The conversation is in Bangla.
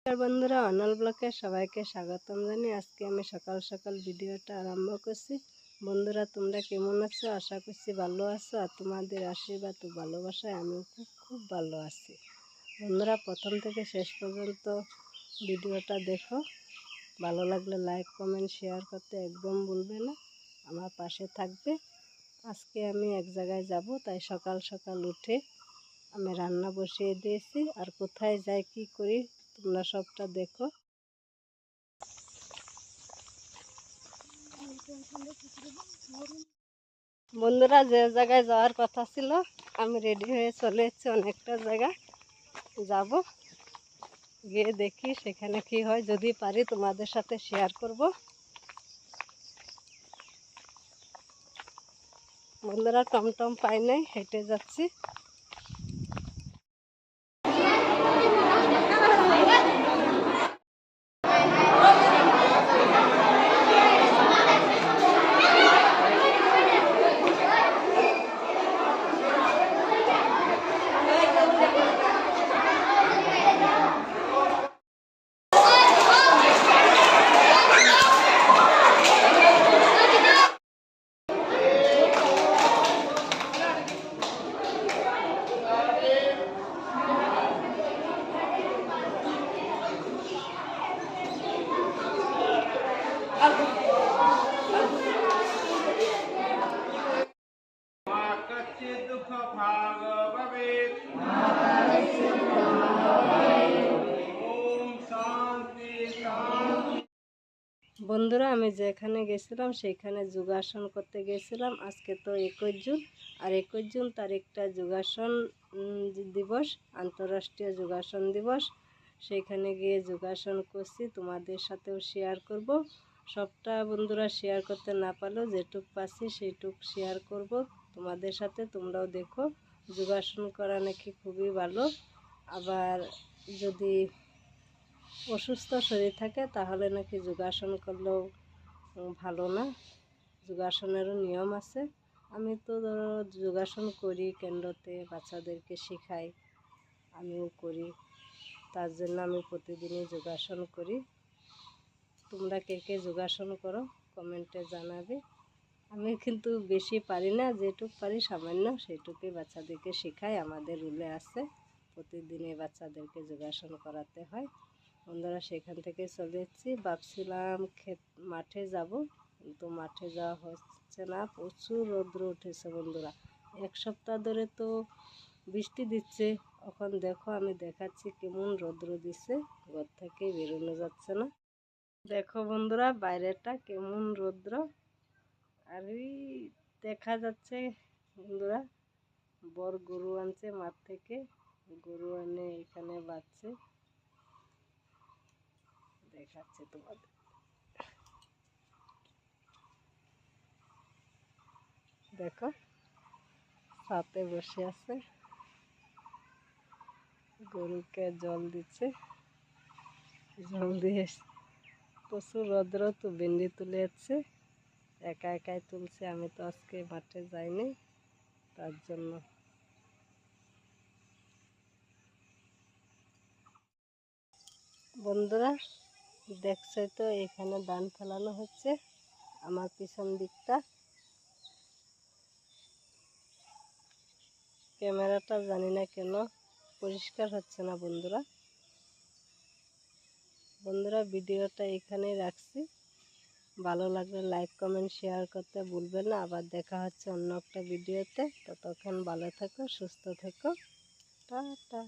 বন্ধুরা, অনল ব্লকে সবাইকে স্বাগতম জানিয়ে আজকে আমি সকাল সকাল ভিডিওটা আরম্ভ করছি। বন্ধুরা, তোমরা কেমন আছো? আশা করছি ভালো আছো, আর তোমাদের আশীর্বাদ ও ভালোবাসায় আমিও খুব ভালো আছি। বন্ধুরা, প্রথম থেকে শেষ পর্যন্ত ভিডিওটা দেখো। ভালো লাগলে লাইক কমেন্ট শেয়ার করতে একদম ভুলবে না, আমার পাশে থাকবে। আজকে আমি এক জায়গায় যাব, তাই সকাল সকাল উঠে আমি রান্না বসিয়ে দিয়েছি। আর কোথায় যাই কি করি তোমরা সবটা দেখো। বন্ধুরা, যে জায়গায় যাওয়ার কথা ছিল আমি রেডি হয়ে চলে এসেছি। অনেকটা জায়গা যাব, গিয়ে দেখি সেখানে কি হয়। যদি পারি তোমাদের সাথে শেয়ার করব। বন্ধুরা, টমটম পাই নাই, হেঁটে যাচ্ছি। বন্ধুরা, আমি যেখানে গেছিলাম সেখানে যোগাসন করতে গেছিলাম। আজকে তো 21 জুন, আর 21 জুন তারিখটা যোগাসন দিবস, আন্তর্রাষ্ট্রীয় যোগাসন দিবস। সেখানে গিয়ে যোগাসন করছি, তোমাদের সাথেও শেয়ার করব। সবটা বন্ধুরা শেয়ার করতে না পারলেও যেটুক পাচ্ছি সেইটুক শেয়ার করব তোমাদের সাথে। তোমরাও দেখো, যোগাসন করা নাকি খুবই ভালো। আবার যদি অসুস্থ শরীর থাকে তাহলে নাকি যোগাসন করলেও ভালো না, যোগাসনেরও নিয়ম আছে। আমি তো ধরো যোগাসন করি, কেন্দ্রতে বাচ্চাদেরকে শেখাই, আমিও করি। তার জন্য আমি প্রতিদিনই যোগাসন করি। তোমরা কে কে যোগাসন করো কমেন্টে জানাবে। আমি কিন্তু বেশি পারি না, যেটুক পারি সামান্য সেইটুকুই বাচ্চাদেরকে শেখাই। আমাদের রুলে আছে প্রতিদিনই বাচ্চাদেরকে যোগাসন করাতে হয়। বন্ধুরা, সেখান থেকে চলে এসেছি। ভাবছিলাম মাঠে যাব, কিন্তু মাঠে যাওয়া হচ্ছে না, প্রচুর রৌদ্র উঠেছে। বন্ধুরা, এক সপ্তাহ ধরে তো বৃষ্টি দিচ্ছে। এখন দেখো, আমি দেখাচ্ছি কেমন রৌদ্র দিচ্ছে, ঘর থেকে বেরোনো যাচ্ছে না। দেখো বন্ধুরা, বাইরেটা কেমন রৌদ্র। আর দেখা যাচ্ছে বন্ধুরা, বড় গরু আনছে মাঠ থেকে, গরু এনে এখানে বাঁধছে, দেখাচ্ছে তোমাদের। দেখো, ছাতে বসে আছে, গরুকে জল দিচ্ছে। জল দিয়ে প্রচুর রৌদ্র, তো ভেন্ডি তুলে যাচ্ছে, একা একাই তুলছে। আমি তো আজকে মাঠে যাইনি, তার জন্য। বন্ধুরা, দেখছো তো এখানে ধান ফেলানো হচ্ছে। আমার পিছন দিকটা ক্যামেরাটা জানি না কেন পরিষ্কার হচ্ছে না। বন্ধুরা, ভিডিওটা এখানেই রাখছি। ভালো লাগলে লাইক কমেন্ট শেয়ার করতে ভুলবেন না। আবার দেখা হচ্ছে অন্য একটা ভিডিওতে। ততক্ষণ ভালো থেকো, সুস্থ থেকো, টাটা।